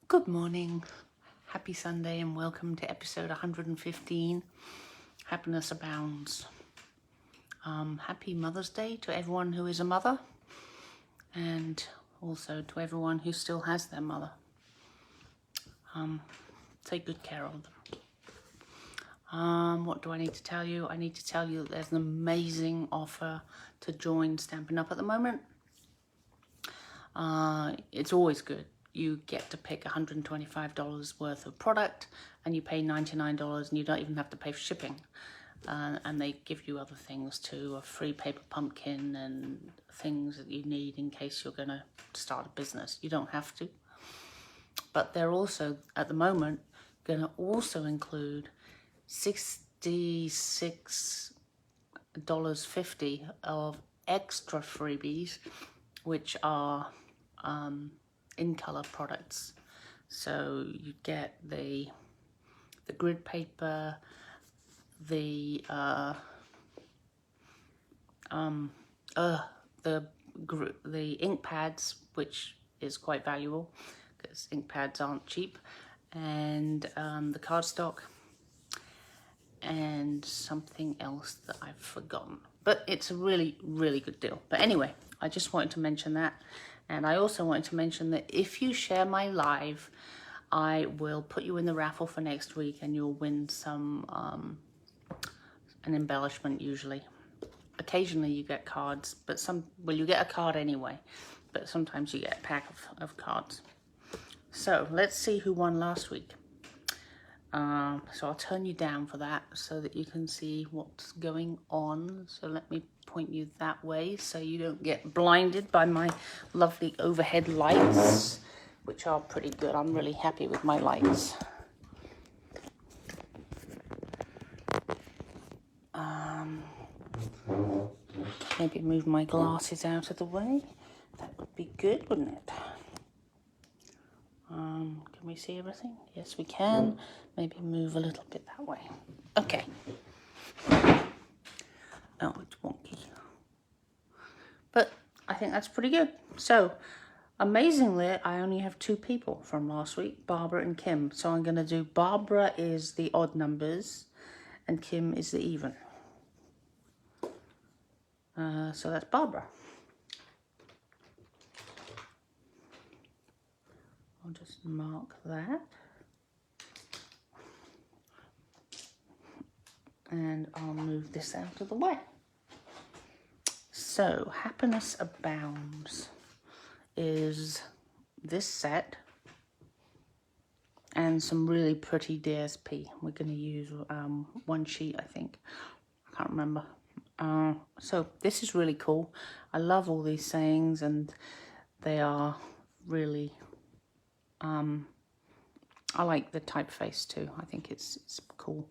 Good morning, happy Sunday, and welcome to episode 115, Happiness Abounds. Happy Mother's Day to everyone who is a mother, and also to everyone who still has their mother. Take good care of them. What do I need to tell you? I need to tell you that there's an amazing offer to join Stampin' Up! At the moment. It's always good. You get to pick $125 worth of product and you pay $99 and you don't even have to pay for shipping. And they give you other things too, a free paper pumpkin and things that you need in case you're going to start a business. You don't have to. But they're also, at the moment, going to also include $66.50 of extra freebies, which are in color products. So you get the grid paper, the ink pads, which is quite valuable because ink pads aren't cheap, and the cardstock, and something else that I've forgotten. But it's a really, really good deal. But anyway, I just wanted to mention that. And I also wanted to mention that if you share my live, I will put you in the raffle for next week and you'll win some, an embellishment usually. Occasionally you get cards, but you get a card anyway, but sometimes you get a pack of cards. So let's see who won last week. So I'll turn you down for that so that you can see what's going on. So let me point you that way so you don't get blinded by my lovely overhead lights, which are pretty good. I'm really happy with my lights. Maybe move my glasses out of the way. That would be good, wouldn't it? Can we see everything? Yes, we can. Maybe move a little bit that way. Okay. Oh, it's wonky. But I think that's pretty good. So, amazingly, I only have two people from last week, Barbara and Kim. So I'm going to do Barbara is the odd numbers and Kim is the even. So that's Barbara. I'll just mark that. And I'll move this out of the way. So, Happiness Abounds is this set and some really pretty DSP. We're going to use one sheet, I think. I can't remember. So, this is really cool. I love all these sayings and they are really... I like the typeface too. I think it's cool.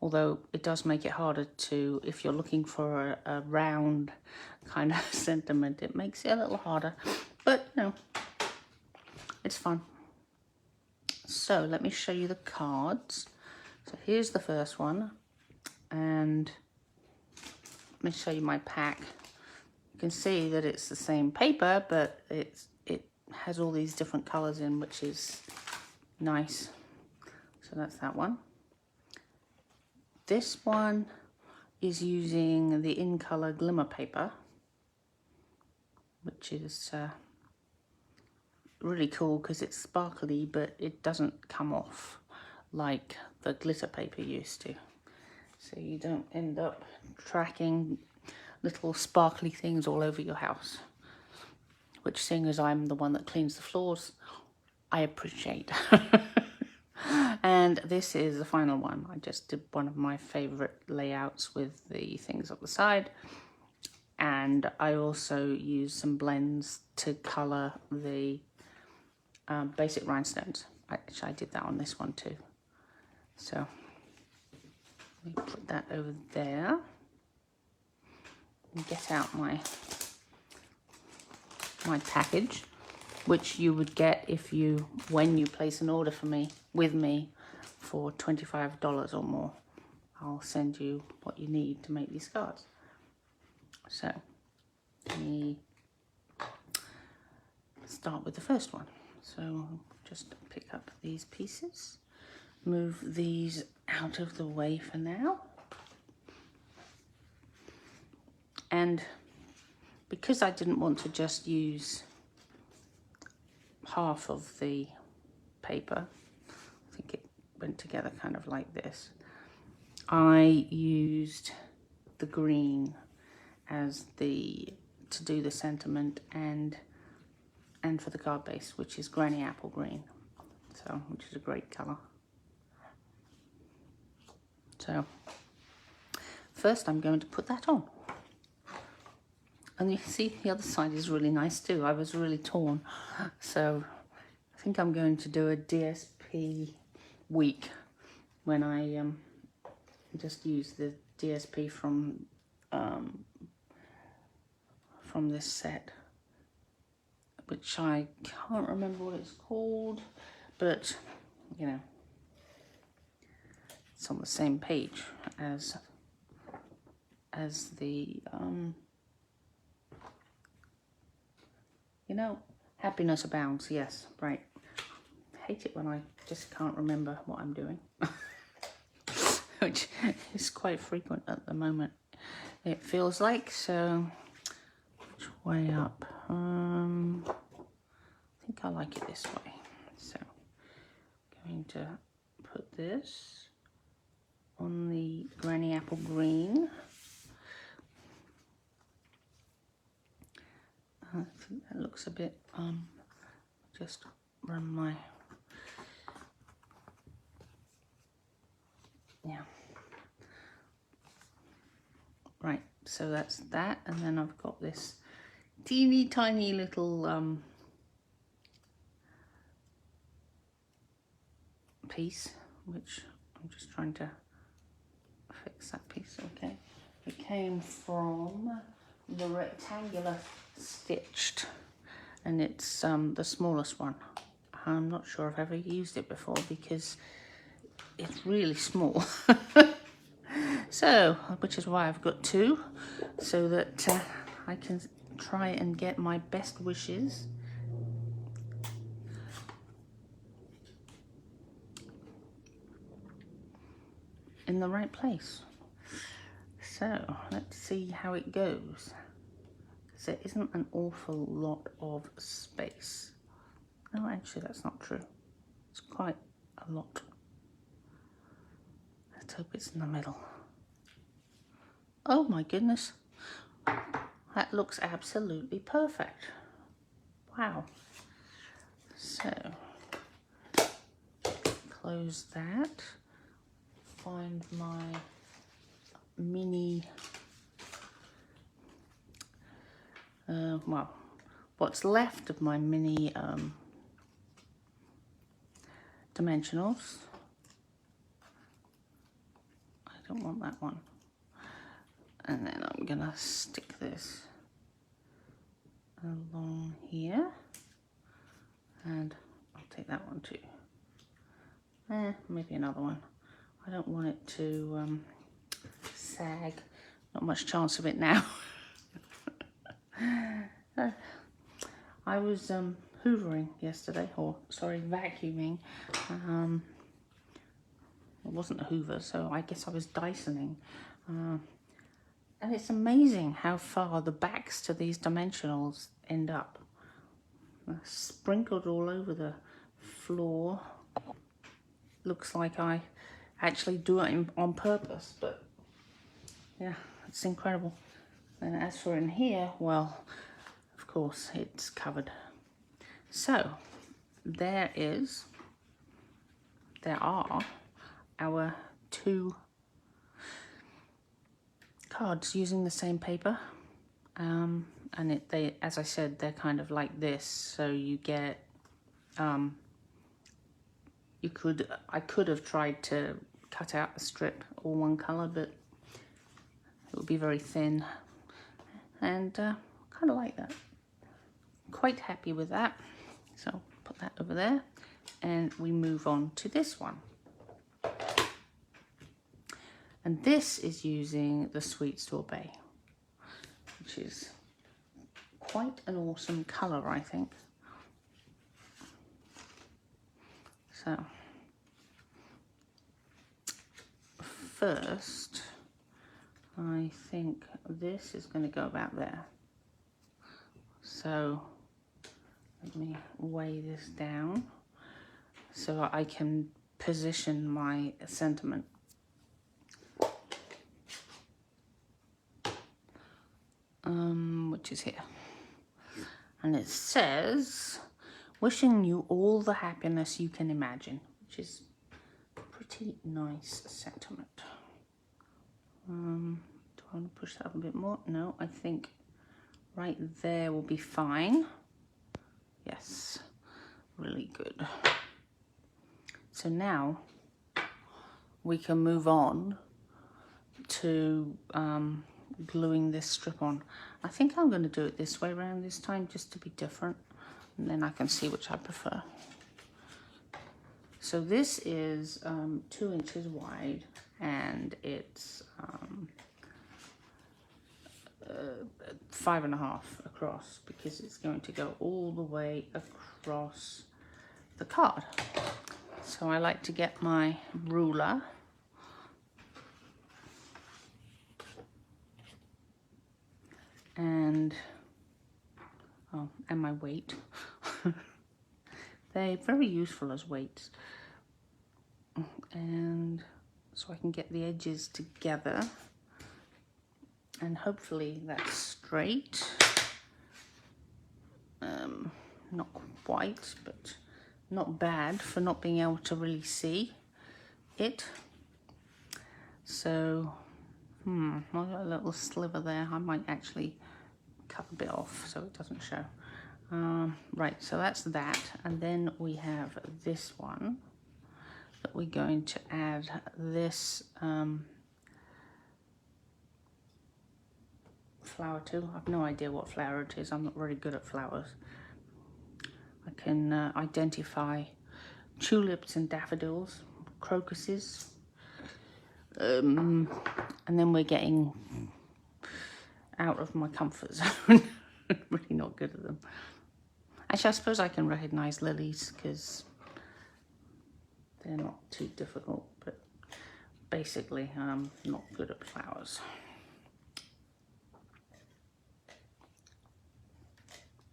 Although it does make it harder to, if you're looking for a round kind of sentiment, it makes it a little harder. But, you know, it's fun. So, let me show you the cards. So, here's the first one. And let me show you my pack. You can see that it's the same paper, but it has all these different colors in, which is nice. So, that's that one. This one is using the in color glimmer paper, which is really cool because it's sparkly, but it doesn't come off like the glitter paper used to. So you don't end up tracking little sparkly things all over your house, which, seeing as I'm the one that cleans the floors, I appreciate. And this is the final one. I just did one of my favorite layouts with the things up the side. And I also used some blends to color the basic rhinestones. I did that on this one too. So let me put that over there and get out my package, which you would get when you place an order with me for $25 or more. I'll send you what you need to make these cards. So, let me start with the first one. So just pick up these pieces, move these out of the way for now. And because I didn't want to just use half of the paper, I think it went together kind of like this, I used the green as to do the sentiment and for the card base, which is Granny Apple Green, so which is a great color. So first I'm going to put that on. And you can see the other side is really nice too. I was really torn. So I think I'm going to do a DSP week when I just use the DSP from this set, which I can't remember what it's called, but you know, it's on the same page as the you know, Happiness Abounds. Yes, right. I hate it when I just can't remember what I'm doing, which is quite frequent at the moment, it feels like. So which way up? I think I like it this way. So I'm going to put this on the Granny Apple Green. I think that looks a bit, just run my, yeah. Right, so that's that, and then I've got this teeny tiny little piece, which I'm just trying to fix that piece. Okay, it came from the rectangular stitched, and it's the smallest one. I'm not sure I've ever used it before because it's really small. So, which is why I've got two, so that I can try and get my best wishes. In the right place. So let's see how it goes, because there isn't an awful lot of space. No, actually that's not true. It's quite a lot. Let's hope it's in the middle. Oh my goodness, that looks absolutely perfect. Wow. So close that, find my mini, well, what's left of my mini dimensionals. I don't want that one. And then I'm gonna stick this along here, and I'll take that one too. Maybe another one. I don't want it to sag. Not much chance of it now. I was hoovering yesterday, or sorry, vacuuming. It wasn't a hoover, so I guess I was Dysoning. And it's amazing how far the backs to these dimensionals end up. They're sprinkled all over the floor. Looks like I actually do it on purpose, but yeah, it's incredible. And as for in here, well, of course, it's covered. So there are our two cards using the same paper, and they, as I said, they're kind of like this. So you get, I could have tried to cut out a strip all one color, but it would be very thin, and kind of like that. Quite happy with that. So put that over there, and we move on to this one. And this is using the Sweet Sorbet, which is quite an awesome colour, I think. So first, I think this is going to go about there. So let me weigh this down so I can position my sentiment. Which is here. And it says, wishing you all the happiness you can imagine, which is a pretty nice sentiment. Do I want to push that up a bit more? No, I think right there will be fine. Yes, really good. So now we can move on to gluing this strip on. I think I'm going to do it this way around this time just to be different, and then I can see which I prefer. So this is 2 inches wide, and it's 5.5 across, because it's going to go all the way across the card. So I like to get my ruler and my weight. They're very useful as weights. And so I can get the edges together, and hopefully that's straight. Not quite, but not bad for not being able to really see it. So I've got a little sliver there. I might actually cut a bit off so it doesn't show. Right, so that's that. And then we have this one that we're going to add this flower to. I've no idea what flower it is. I'm not very good at flowers. I can identify tulips and daffodils, crocuses. And then we're getting out of my comfort zone. Really not good at them. Actually, I suppose I can recognize lilies because they're not too difficult, but basically I'm not good at flowers.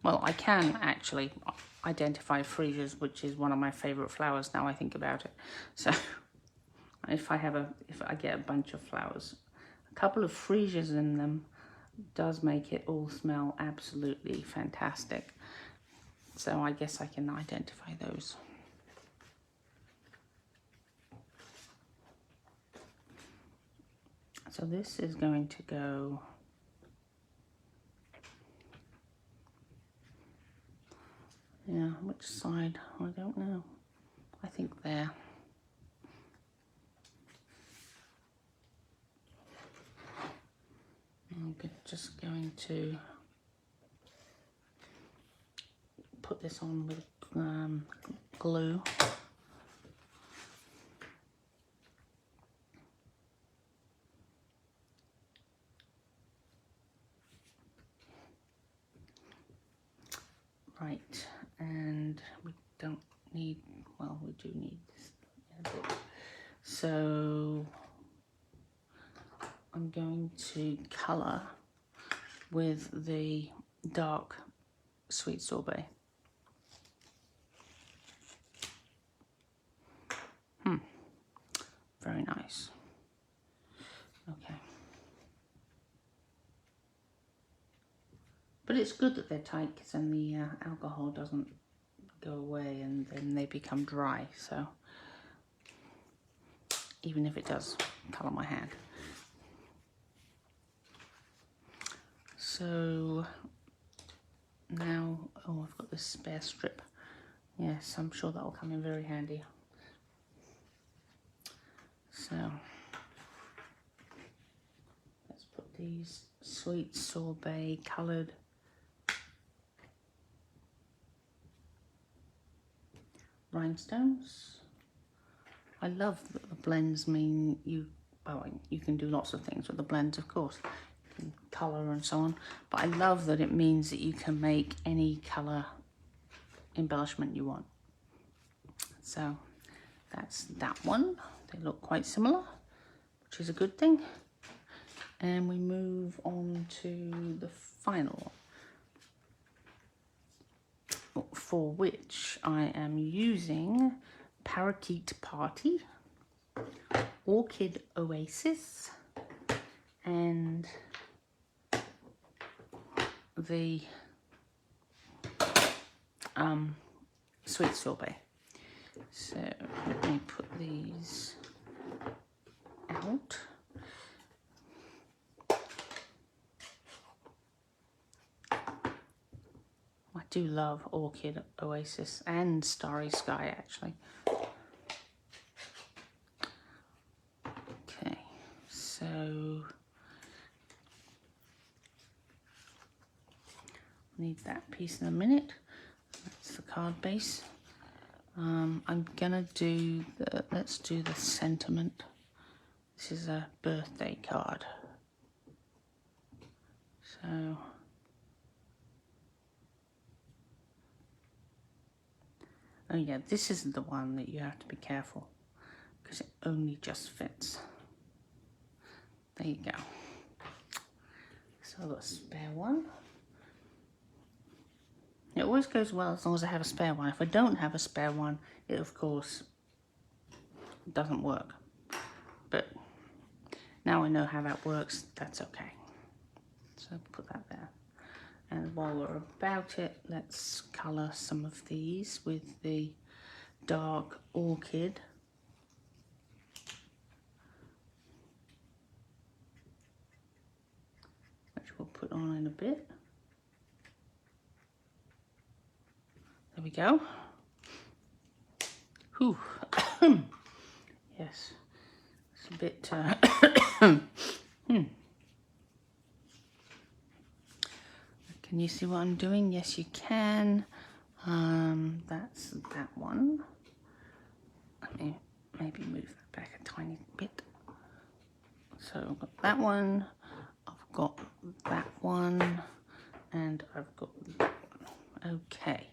Well, I can actually identify freesias, which is one of my favorite flowers now I think about it. So if I get a bunch of flowers, a couple of freesias in them does make it all smell absolutely fantastic. So I guess I can identify those. So this is going to go which side? I don't know. I think there. I'm just going to put this on with glue. Right, and we don't need, well, we do need this a bit. So I'm going to colour with the dark sweet sorbet. Very nice. Okay. But it's good that they're tight, because then the alcohol doesn't go away and then they become dry. So even if it does colour my hand. So now, oh, I've got this spare strip. Yes, I'm sure that will come in very handy. So let's put these sweet sorbet coloured rhinestones. I love that the blends mean you can do lots of things with the blends, of course. You can colour and so on, but I love that it means that you can make any colour embellishment you want. So that's that one. They look quite similar, which is a good thing. And we move on to the final, for which I am using Parakeet Party, Orchid Oasis, and the sweet sorbet. So let me put these out. I do love Orchid Oasis and Starry Sky, actually. Okay, so need that piece in a minute. That's the card base. I'm gonna do the, let's do the sentiment. This is a birthday card. So oh yeah, this isn't the one that you have to be careful because it only just fits. There you go. So I've got a spare one. It always goes well as long as I have a spare one. If I don't have a spare one, it of course doesn't work. But now I know how that works, that's okay. So put that there. And while we're about it, let's colour some of these with the dark orchid. Which we'll put on in a bit. There we go. Whew. Yes, it's a bit... Can you see what I'm doing? Yes, you can. That's that one. Let me maybe move that back a tiny bit. So I've got that one, I've got that one, and I've got that one. Okay,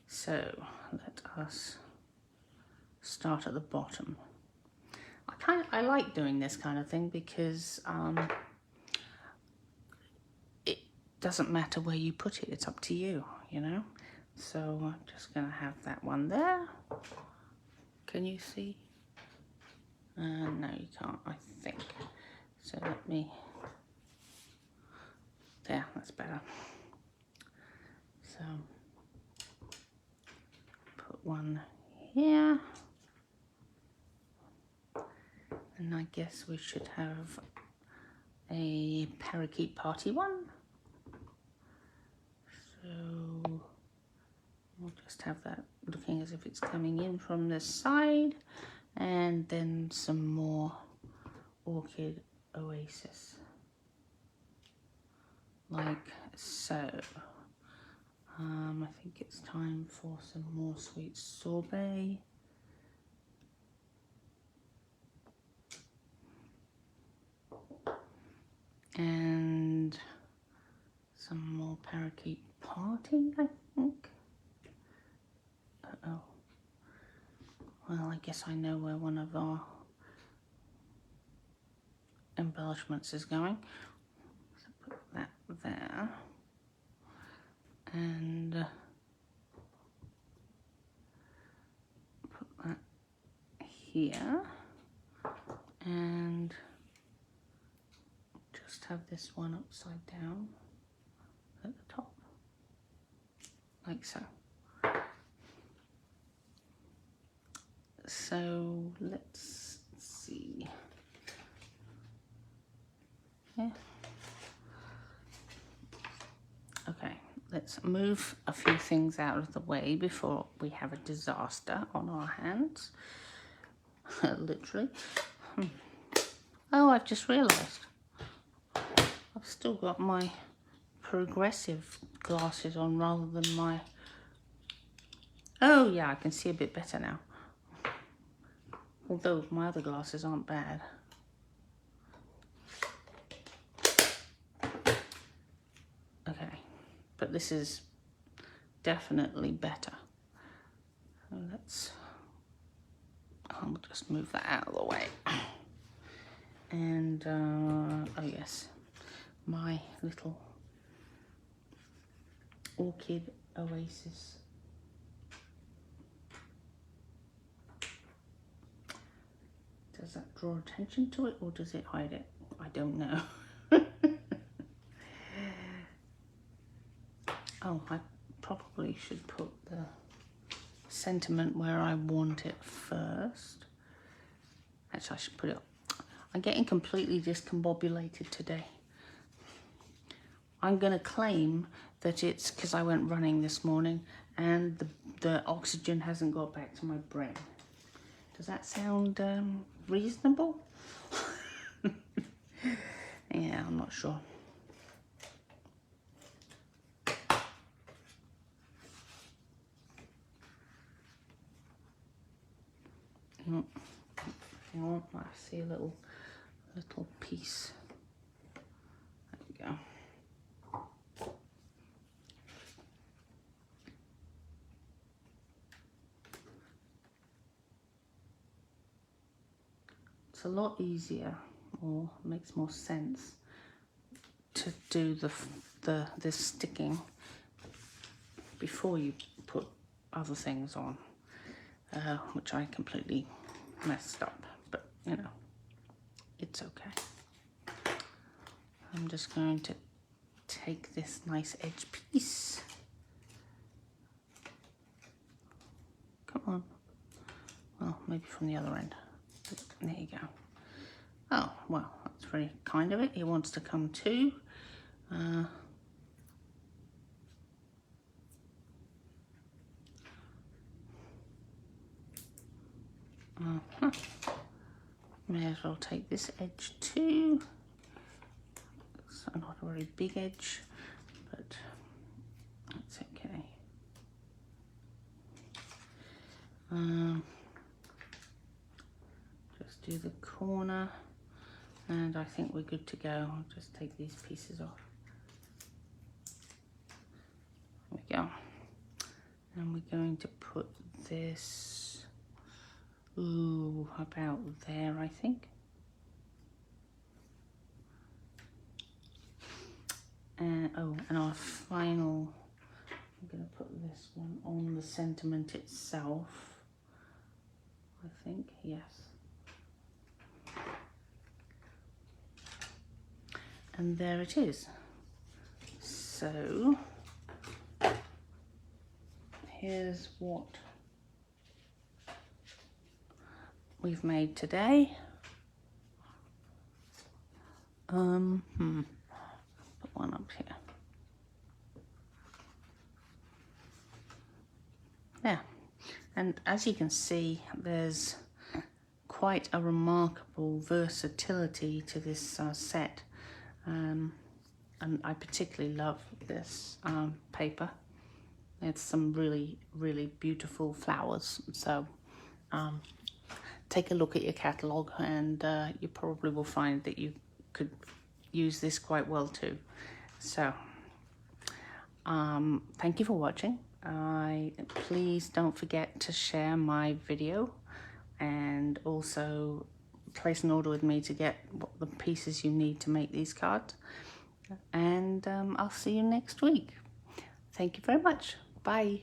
so let us start at the bottom. I like doing this kind of thing because it doesn't matter where you put it, it's up to you, you know. So I'm just gonna have that one there. Can you see? No, you can't, I think. So let me, there, that's better. So put one here. And I guess we should have a Parakeet Party one. So we'll just have that looking as if it's coming in from this side. And then some more Orchid Oasis. Like so. I think it's time for some more sweet sorbet. And some more Parakeet Party, I think. Uh-oh. Well, I guess I know where one of our embellishments is going. So put that there. And put that here. And just have this one upside down at the top, like so. So let's see. Yeah. Okay, let's move a few things out of the way before we have a disaster on our hands. Literally. Oh, I've just realised. I've still got my progressive glasses on rather than my... Oh yeah, I can see a bit better now. Although my other glasses aren't bad. Okay, but this is definitely better. So let's just move that out of the way. And oh yes, my little orchid oasis. Does that draw attention to it or does it hide it? I don't know. Oh, I probably should put the sentiment where I want it first. Actually, I should put it. I'm getting completely discombobulated today. I'm going to claim that it's because I went running this morning and the oxygen hasn't got back to my brain. Does that sound reasonable? Yeah, I'm not sure. Hang on, I see a little piece. There we go. It's a lot easier, or makes more sense, to do this sticking before you put other things on, which I completely messed up, but you know, it's okay. I'm just going to take this nice edge piece. Come on. Well, maybe from the other end. There you go. Oh, well, that's very kind of it. He wants to come too. May as well take this edge too. It's not a very big edge, but that's okay. Just do the corner, and I think we're good to go. I'll just take these pieces off. There we go. And we're going to put this, ooh, about there, I think. And oh, and our final, I'm going to put this one on the sentiment itself, I think, yes. And there it is. So here's what we've made today. Put one up here. There. And as you can see, there's quite a remarkable versatility to this set. And I particularly love this paper. It's some really, really beautiful flowers. So take a look at your catalogue and you probably will find that you could use this quite well too. So thank you for watching. Please don't forget to share my video and also place an order with me to get the pieces you need to make these cards. And I'll see you next week. Thank you very much. Bye.